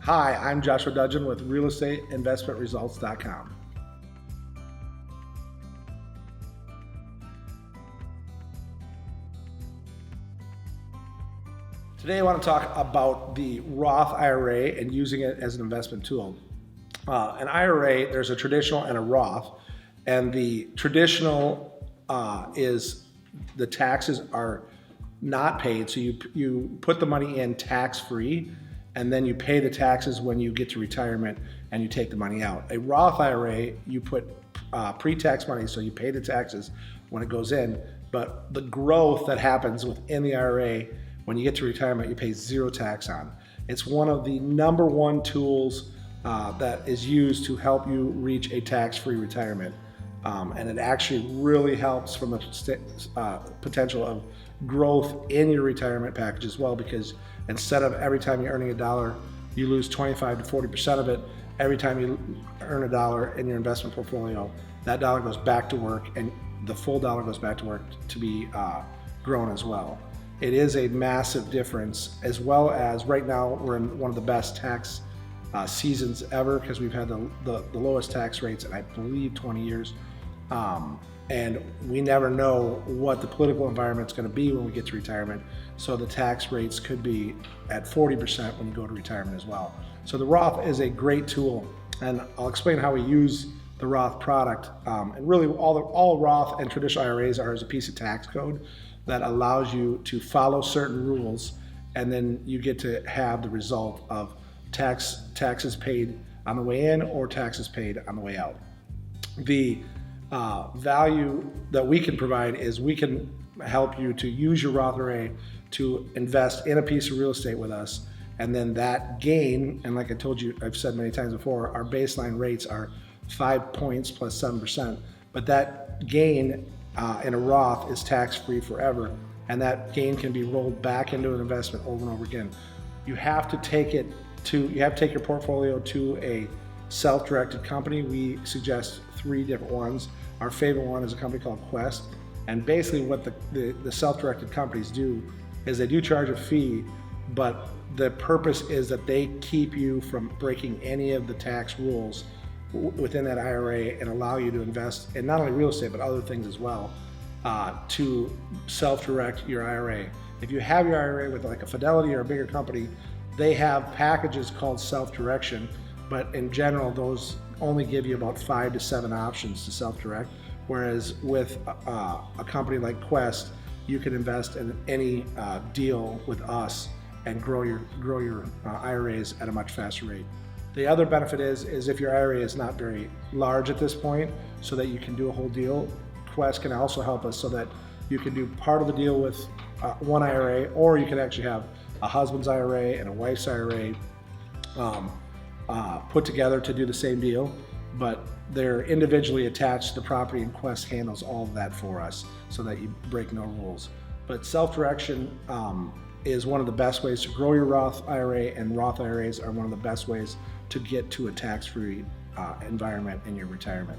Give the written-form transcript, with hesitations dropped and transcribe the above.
Hi, I'm Joshua Dudgeon with realestateinvestmentresults.com. Today I want to talk about the Roth IRA and using it as an investment tool. An IRA, there's a traditional and a Roth, and the traditional is the taxes are not paid, so you put the money in tax-free, and then you pay the taxes when you get to retirement and you take the money out. A Roth IRA, you put pre-tax money, so you pay the taxes when it goes in, but the growth that happens within the IRA, when you get to retirement, you pay zero tax on. It's one of the number one tools that is used to help you reach a tax-free retirement. And it actually really helps from the potential of growth in your retirement package as well, because instead of every time you're earning $1, you lose 25 to 40% of it. Every time you earn $1 in your investment portfolio, that dollar goes back to work, and the full dollar goes back to work to be grown as well. It is a massive difference, as well as right now we're in one of the best tax seasons ever, because we've had the lowest tax rates in, I believe, 20 years. And we never know what the political environment's going to be when we get to retirement. So the tax rates could be at 40% when you go to retirement as well. So the Roth is a great tool, and I'll explain how we use the Roth product. And really all Roth and traditional IRAs are is a piece of tax code that allows you to follow certain rules, and then you get to have the result of taxes paid on the way in or taxes paid on the way out. The value that we can provide is we can help you to use your Roth IRA to invest in a piece of real estate with us, and then that gain, and like I told you, I've said many times before, our baseline rates are 5 points plus 7%, but that gain in a Roth is tax-free forever, and that gain can be rolled back into an investment over and over again. You have to take your portfolio to a self-directed company. We suggest 3 different ones. Our favorite one is a company called Quest, and basically what the self-directed companies do is they do charge a fee, but the purpose is that they keep you from breaking any of the tax rules within that IRA and allow you to invest in not only real estate but other things as well, to self-direct your IRA. If you have your IRA with like a Fidelity or a bigger company, they have packages called self-direction, but in general those only give you about 5 to 7 options to self-direct, whereas with a company like Quest, you can invest in any deal with us and grow your IRAs at a much faster rate. The other benefit is if your IRA is not very large at this point, so that you can do a whole deal, Quest can also help us so that you can do part of the deal with one IRA, or you can actually have a husband's IRA and a wife's IRA put together to do the same deal, but they're individually attached to the property, and Quest handles all of that for us so that you break no rules. But self-direction is one of the best ways to grow your Roth IRA, and Roth IRAs are one of the best ways to get to a tax-free environment in your retirement.